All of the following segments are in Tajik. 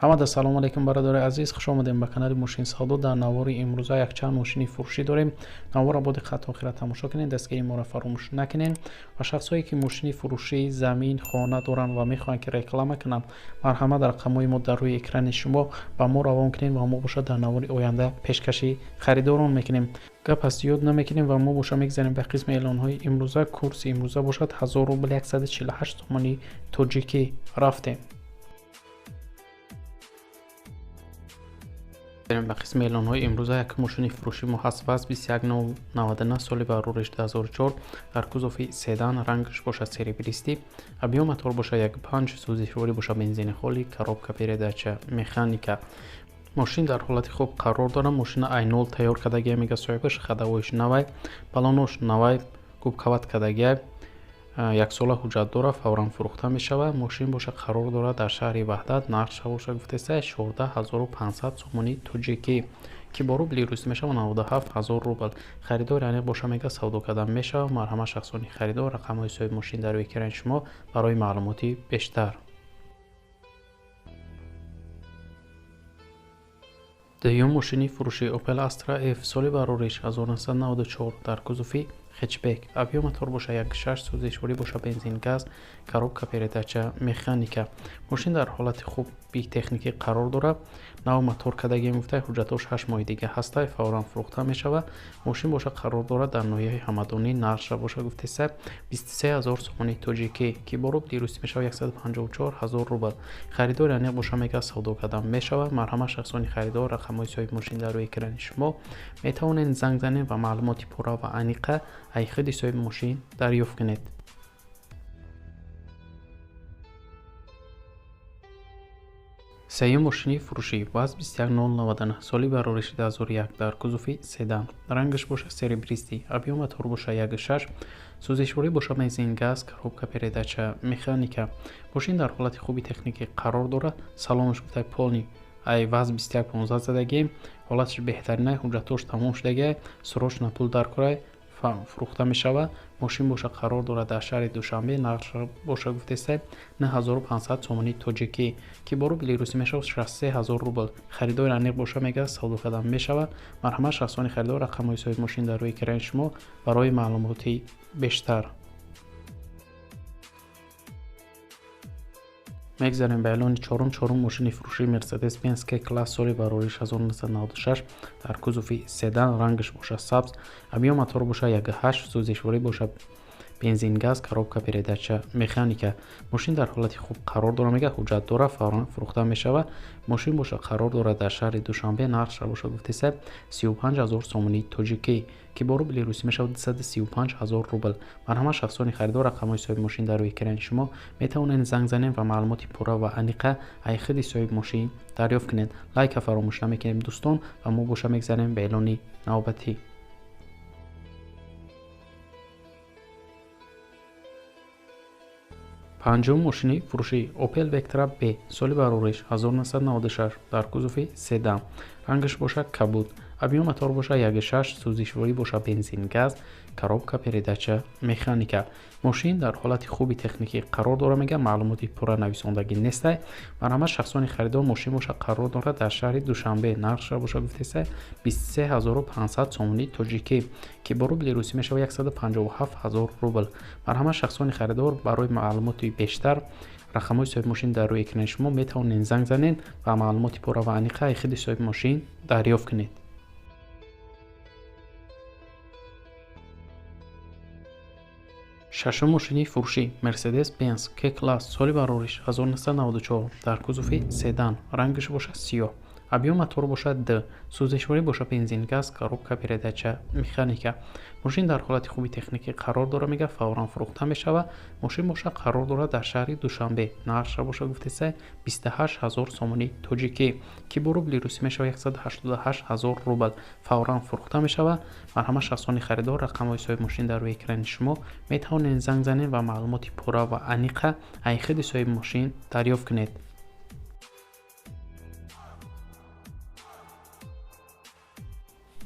ҳамада салому алайкум бародари азиз, хуш омадем ба канали Мошинсоду. дар навори имрӯза якчанд мошини фурӯшӣ дорем. Наворро бо диққат то охира тамошо кунед, дастгири моро фаромӯш накунед. ва шахсое ки мошини фурӯшӣ замин, хона доранд ва мехоҳанд ки реклама кунанд, марҳамат рақамҳои мо дар рӯи экрани шумо ба мо равон кунед ва мо боша дар навори оянда пешкаши харидорон мекунем. гап аз зиёд намекунем ва мо боша мегзарем ба қисми эълонҳои имрӯза. Курси имрӯза бошад 1000 рубл 148 сомони тоҷикӣ. рафтем ба қисми эълонҳои имрӯза. Як мошини фурӯшӣ муҳассаб 2199 соли барориш 2004 дар кузофи седан, рангаш бошад серебристӣ, объём мотор бошад 1.5, сӯзишворӣ бошад бензини холӣ, коробка передача механика. мошин дар ҳолати хуб қарор дорад. мошина айнол тайёр кардагия мега соҳибаш, хадавоиш навай, балонош навай, губкават кардагия, яксола ҳуҷҷат дорад, фавран фурӯхта мешавад. мошин боша қарор дорад дар шаҳри ваҳдат. нархша боша гуфтеса 14500 сомони тоҷикӣ ки бо рубли рӯз мешавад 97000 рубл. харидор яъне боша мега савдо кардан мешавад. марҳамат шахсони харидор, рақамҳои соҳиби мошин дар рӯи экрани шумо барои маълумоти бештар. дуюм мошини фурӯшӣ Opel Astra F соли барориш 1994 дар кузофи хетчбек, объём мотор боша 1.6, сӯзишворӣ боша бензин газ, коробка передача механика. мошин дар ҳолати хуби техникӣ қарор дорад. нав мотор кардагӣ мегуфта, ҳуҷҷатош 8 моҳи дига ҳаста, фавран фурӯхта мешавад. мошин боша қарор дорад дар ноҳияи ҳамадонӣ. нархша боша гуфтеса 23000 сомони тоҷикӣ ки бо рубли русӣ мешавад 154000 рубл. харидор яъне боша мега савдо кардан мешавад. марҳамат шахсони харидор, рақамҳои соҳиби мошин дар рӯи экрани шумо. метавонед занг занед ва маълумоти пурра ва аниқа аз худи соҳиби мошин дарёфт кунед. сеюм мошини фурӯшӣ ВАЗ 21099 соли барориши 2001 дар кузофи седан, рангаш боша серебристӣ, объём мотор боша 1.6, сӯзишворӣ боша бензин газ, коробка передача механика. мошин дар ҳолати хуби техникӣ қарор дорад. салонаш гуфтай полни ай ВАЗ 2115 задагӣ, ҳолаташ беҳтарина, ҳуҷҷатош тамом шудагӣ, срочно пул дар кора фурӯхта мешавад. мошин боша қарор дорад дар шаҳри душанбе. нархша боша гуфтеса 9500 сомони тоҷикӣ ки бо рубли русӣ мешавад 63000 рубл. харидор аниқ боша мега савдо кардан мешавад. марҳамат шахсони харидор, рақамҳои соҳиби мошин дар рӯи экрани шумо барои маълумоти бештар. мегзарем ба эълони чорум мошини фурӯшии Mercedes Benz K-класс соли барориш 1996 дар кузофи седан, рангаш боша сабз, объём мотор боша 1.8, сӯзишворӣ боша бензин газ, коробка передача механика. мошин дар ҳолати хуб қарор дорад, мега ҳуҷҷат дорад, фавран фурӯхта мешавад. мошин боша қарор дорад дар шаҳри душанбе. нархша боша гуфтеса 35000 сомони тоҷикӣ ки бо рубли русӣ мешавад 235000 рубл. марҳамат шахсони харидор, рақамҳои соҳиби мошин дар рӯи экрани шумо. метавонед занг занед ва маълумоти пурра ва аниқа аз худи соҳиби мошин дарёфт кунед. лайка фаромӯш намекунед дӯстон ва мо боша мегзарем ба эълони навбатӣ. панҷум мошини фурӯшӣ Opel Vectra B соли барориш 1996 дар кузофи седан, рангаш боша кабуд, объём мотор боша 1.6, сӯзишворӣ боша бензин газ, коробка передача механика. мошин дар ҳолати хуби техникӣ қарор дорад, мега маълумоти пурра нависондагӣ нестай. марҳамат шахсони харидор, мошин боша қарор дорад дар шаҳри душанбе. нархша боша гуфтеса 23500 сомони тоҷикӣ ки бо рубли русӣ мешавад 157000 рубл. марҳамат шахсони харидор, барои маълумоти бештар рақамҳои соҳиби мошин дар рӯи экрани шумо. метавонед занг занед ва маълумоти пурра ва аниқа аз худи соҳиби мошин дарёфт кунед. шашум мошини фурӯшӣ Mercedes Benz K-класс соли барориш 1994 дар кузофи седан, рангаш боша сиёҳ, объём мотор боша D, сӯзишворӣ боша бензин газ, коробка передача механика. мошин дар ҳолати хуби техникӣ қарор дорад, мега фавран фурӯхта мешавад. мошин боша қарор дорад дар шаҳри душанбе. нархша боша гуфтеса 28000 сомони тоҷикӣ ки бо рубли русӣ мешавад 188000 рубл. фавран фурӯхта мешавад. марҳамат шахсони харидор, рақамҳои соҳиби мошин дар рӯи экрани шумо. метавонед занг занед ва маълумоти пурра ва аниқа аз худи соҳиби мошин дарёфт кунед.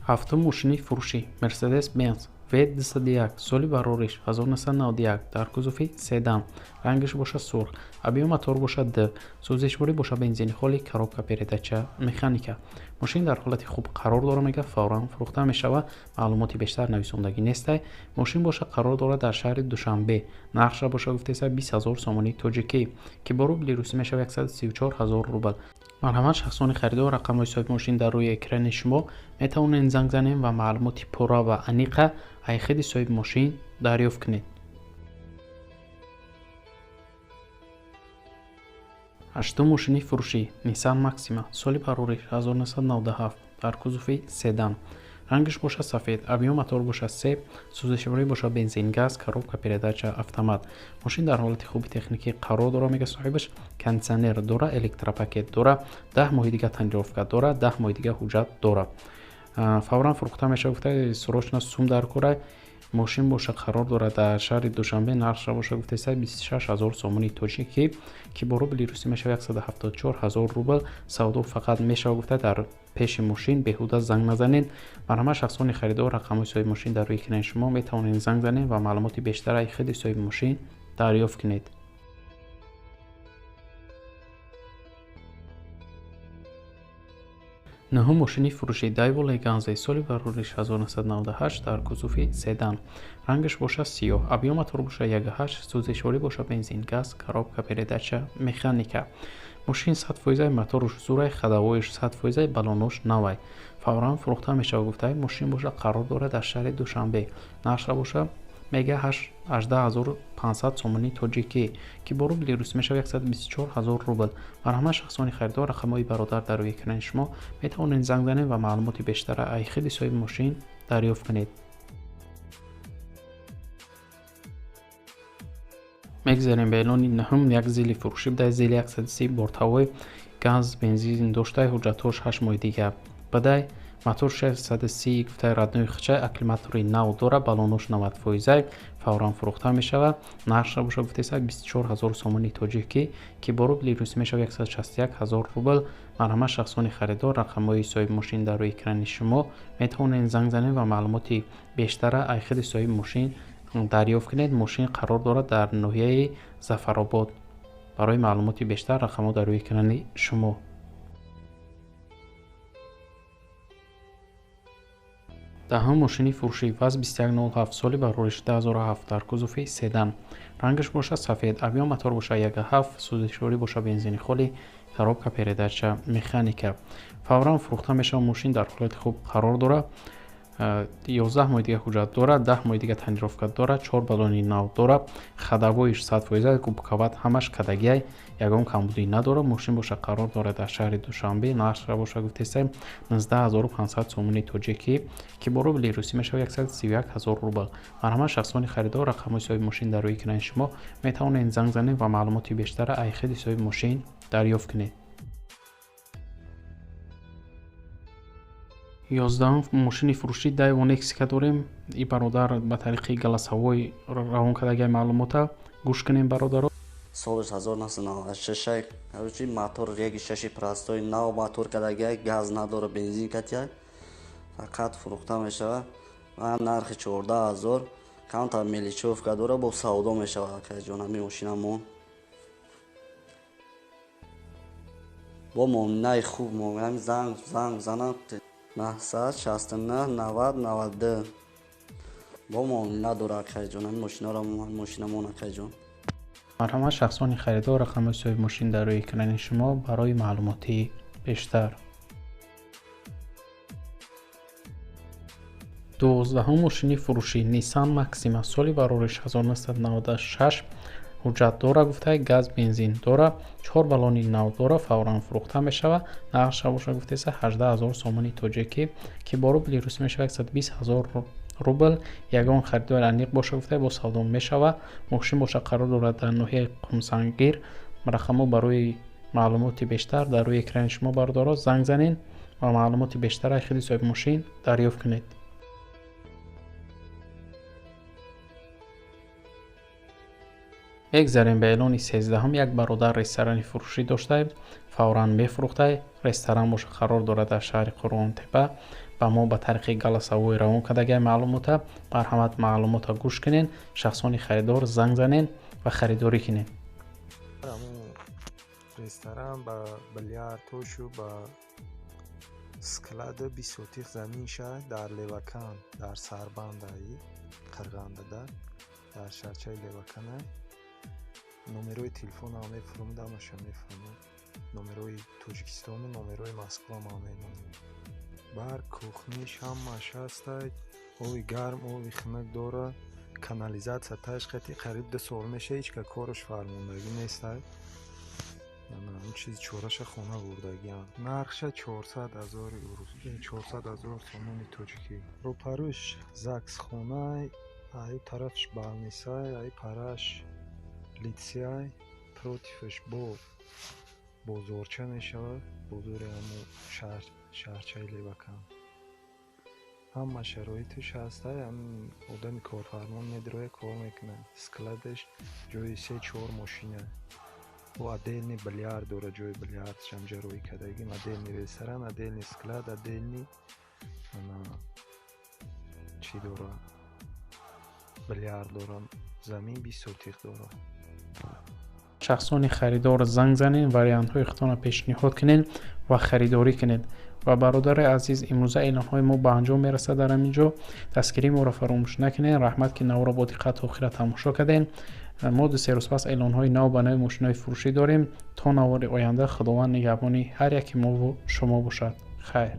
ҳафтум мошини фурӯшӣ Mercedes Benz V201 соли барориш 1991 дар кузофи седан, рангаш бошад сурх, объем мотор бошад д, сӯзишворӣ бошад бензини холӣ, коробка передача механика. мошин дар ҳолати хуб қарор дорад мегӯяд, фавран фурӯхта мешавад, маълумоти бештар нависондагӣ нестай. мошин бошад қарор дорад дар шаҳри Душанбе, нархша бошад гуфтеса 20 000 сомонии тоҷикӣ, ки бо рубли русӣ мешавад 134 000 рубл. марҳамат шахсони харидор рақамҳои соҳиби мошин дар рӯи экрани шумо метавонед занг занед ва маълумоти пурра ва аниқа аз худи соҳиби мошин дарёфт кунед. 8 мошини фурӯшӣ Nissan Maxima, соли барорӣ 1997, дар кузуфи седан. рангаш бошад сафед, объем мотор бошад 3, сӯзишворӣ бошад бензин газ, коробка передача автомат. мошин дар ҳолати хуби техникӣ қарор дорад мегӯяд соҳибаш, кондитсионер дорад, электропакет дорад, 10 моҳи дига танҷировка дорад, 10 моҳи дига ҳуҷҷат дорад. фавран фурӯхта мешавад, гуфта срочно сум дар кора. мошин бошад қарор дорад дар шаҳри Душанбе, нархша бошад гуфтеса 26 000 сомонии тоҷикӣ, ки бо рубли русӣ мешавад 174 000 рубл. савдо фақат мешавад гуфта дар пеши мошин беҳуда занг назанед. марҳамат шахсони харидор рақамҳои соҳиби мошин дар рӯи экрани шумо метавонед занг занед ва маълумоти бештар аз худи соҳиби мошин дарёфт кунед. 9 мошини фурӯшӣ Daewoo Leganze, соли барорӣ 1998, дар кузуфи седан. рангаш бошад сиёҳ, объем мотор бошад 1.8, сӯзишворӣ бошад бензин газ, коробка передача механика. мошин 100% моторуш зурай, ходовоиш 100%, баллонош навай. фавран фурӯхта мешавад гуфта мошин бошад қарор дорад дар шаҳри Душанбе, нархша бошад мега 18 500 сомонии тоҷикӣ, ки бо рубли русӣ мешавад 124 000 рубл. марҳамат шахсони харидор рақамҳои бародар дар рӯи экрани шумо метавонед занг занед ва маълумоти бештара аз худи соҳиби мошин дарёфт кунед. мегзарем ба эълони наҳум. як зили фурӯшӣ буда, зили 130 бортҳавои газ бензин доштай, ҳуҷҷатош 8 моҳи дига бадай. мотор 630 гуфтай раднои хичай, акклиматори нав дора, баллонош 90%. фавран фурӯхта мешавад, нархша бошад гуфтеса 24 000 сомонии тоҷикӣ, ки бо рубли русӣ мешавад 161 000 рубл. марҳамат шахсони харидор рақамҳои соҳиби мошин дар рӯи экрани шумо метавонед занг занед ва маълумоти бештара аз худи соҳиби мошин дарёфт кунед. мошин қарор дорад дар ноҳияи Зафаробод. барои маълумоти бештар рақамҳо дар рӯи экрани шумо. 10 мошини фурӯшӣ ВАЗ 2107, соли барорӣ 2007, дар кузуфи седан. рангаш бошад сафед, объем мотор бошад 1.7, сӯзишворӣ бошад бензини холӣ, коробка передача механика. фавран фурӯхта мешавад. мошин дар ҳолати хуб қарор дорад, 11 моҳи дига ҳуҷҷат дорад, 10 моҳи дига танҷировка дорад, 4 баллони нав дорад, ходовоиш 100%, губковат ҳамаш кадагиай, ягон камбудӣ надорад. мошин бошад қарор дорад дар шаҳри Душанбе, нархша бошад гуфтеса 19 500 сомонии тоҷикӣ, ки бо рубли русӣ мешавад 131 000 рубл. марҳамат шахсони харидор рақамҳои соҳиби мошин дар рӯи экрани шумо метавонед занг занед ва маълумоти бештара аз худи соҳиби мошин дарёфт кунед. 11 мошини фурӯшӣ Daewoo Nexika дорем. и бародар ба тариқи галасҳавой равон кардагиай маълумота гӯш кунем бародаро. солиш 1996, короче мотор 1.6 простой нав мотор кадагиай, газ надора, бензин катяй, фақат фурӯхта мешавад. ман нархи 14 000, каунтар меличовка дора, бо савдо мешавад. акаҷон ҳамин мошинамон бо муоминаи хуб, муоминаи занг занад 969 90 92 бо муомила дора. акаҷон ҳамин мошинамон акаҷон. марҳамат шахсони харидор рақамҳои соҳиби мошин дар рӯи экрани шумо барои маълумоти бештар. 12 мошини фурӯшӣ Nissan Maxima, соли барорӣ 1996, ҳуҷҷат дора гуфта, газ бензин дора, 4 баллони нав дора. фавран фурӯхта мешавад, нархша бошад гуфтеса 18 000 сомонии тоҷикӣ, ки бо рубли русӣ мешавад 120 000 рубл. ягон харидори аниқ бошад гуфта, бо савдо мешавад. мошин бошад қарор дорад дар ноҳияи Қумсангир. рақамҳо барои маълумоти бештар дар рӯи экрани шумо бародаро занг занед ва маълумоти бештар аз худи соҳиби мошин дарёфт кунед. мегзарем ба эълони 13. як бародар ресторани фурӯшӣ доштаем. фавран мефурӯхтай. ресторан бошад қарор дорад дар шаҳри Қурғонтепа. ба мо ба тариқи галасҳавой равон кардагиай маълумота. марҳамат маълумота гӯш кунед. шахсони харидор занг занед و خریداری کنین. همون رستوران با بلیارد و با سکلاد 20 سوتیق زمین شد در لیوکان در سربند ای قرغانده در شهرچه لیوکانه. نمروی تلفن همه فرموده همشه میفرمود. نمروی توجیکستان و نمروی مسکو هم همه نمروی. بر کوخنیش هم هستید. اوی گرم اوی خنک داره. کانالیزاسیا تاش خیلی قریب 2 سال میشه هیچ که کارش فرموندگی نیست. نه اون چیز چورش خونه بردگی هم. نرخش 400,000 یورو. 400,000 تومان توجیکی. رو پروش زکس خونه ای طرفش بالنیسای ای پرش لیتسیای پروتیفش بزرچه میشه. بزرگ همون شهرچه لیوکان. همه شرایطش هسته. هم آدم کارفرمان میدروه کار میکنه. سکلادش جوی 3-4 ماشینه. و ادیلنی بلیارد داره. جوی بلیاردش هم جروی کدگی. ادیلنی رستوران، ادیلنی سکلاد، ادیلنی چی داره؟ بلیارد داره. زمین 20 سوتیق داره. شخصانی خریدار زنگ زنین، وریانت های خودتان پیشنهاد کنین و خریداری کنین. و برادر عزیز امروزه اعلان های ما به انجام میرسه. در همینجا دستگیری ما را فراموش نکنین. رحمت که نو را با دقت و خیره تماشا کردین. ما 2-3 روز پس اعلان های نو به نوع ماشین های فروشی داریم. تا نوار آینده خداوند نگهبانی هر یک ما و شما باشد. خیر.